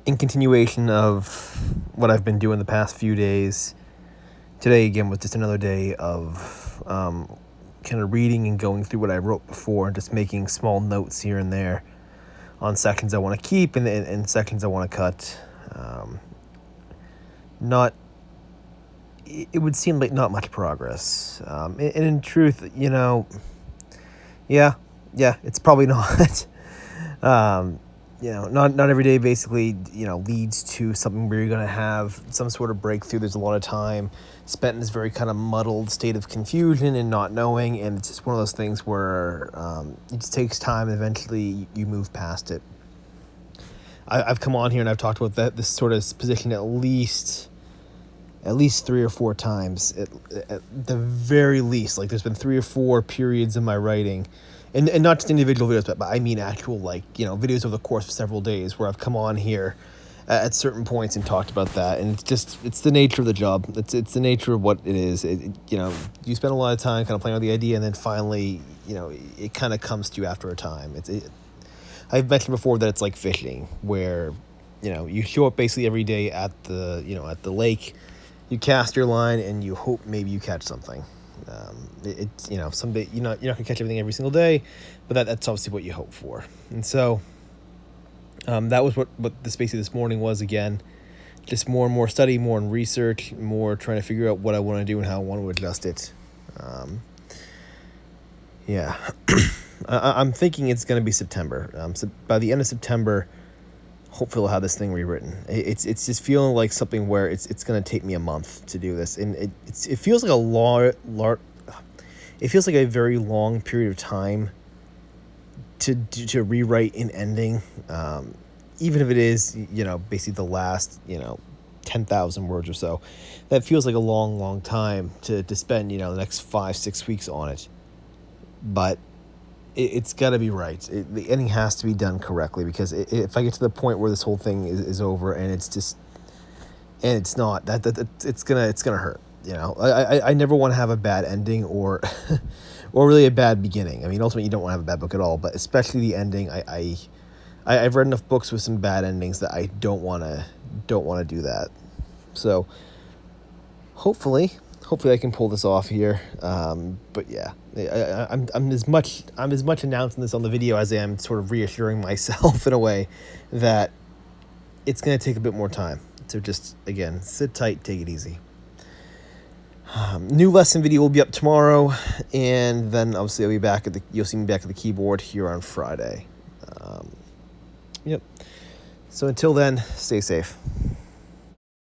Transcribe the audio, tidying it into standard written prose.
in continuation of what I've been doing the past few days, today again was just another day of kind of reading and going through what I wrote before and just making small notes here and there on sections I want to keep and sections I want to cut. Not, it would seem like not much progress. And in truth, yeah, it's probably not. Not every day basically, leads to something where you're going to have some sort of breakthrough. There's a lot of time spent in this very kind of muddled state of confusion and not knowing, and it's just one of those things where it just takes time and eventually you move past it. I've come on here and I've talked about this sort of position at least 3 or 4 times at the very least. Like, there's been 3 or 4 periods in my writing, and not just individual videos, but I mean actual, videos over the course of several days where I've come on here at certain points and talked about that. And it's the nature of the job. It's the nature of what it is. You spend a lot of time kind of playing with the idea, and then finally, it kind of comes to you after a time. I've mentioned before that it's like fishing, where, you show up basically every day at the lake, you cast your line, and you hope maybe you catch something. Someday you're not gonna catch everything every single day, but that's obviously what you hope for. And so, that was what this basically this morning was again, just more and more study, more in research, more trying to figure out what I want to do and how I want to adjust it. I'm thinking it's going to be September. So by the end of September, hopefully I'll have this thing rewritten. It's just feeling like something where it's going to take me a month to do this, and it feels like it feels like a very long period of time to rewrite an ending, even if it is basically the last 10,000 words or so. That feels like a long time to spend the next 5-6 weeks on it, but it's got to be right. The ending has to be done correctly, because if I get to the point where this whole thing is over and it's not, it's gonna hurt. I never want to have a bad ending or or really a bad beginning. I mean, ultimately you don't want to have a bad book at all, but especially the ending. I've read enough books with some bad endings that I don't want to do that. So hopefully I can pull this off here. But yeah, I'm as much announcing this on the video as I am sort of reassuring myself in a way that it's going to take a bit more time. So just, again, sit tight, take it easy. New lesson video will be up tomorrow, and then obviously you'll see me back at the keyboard here on Friday. Yep. So until then, stay safe.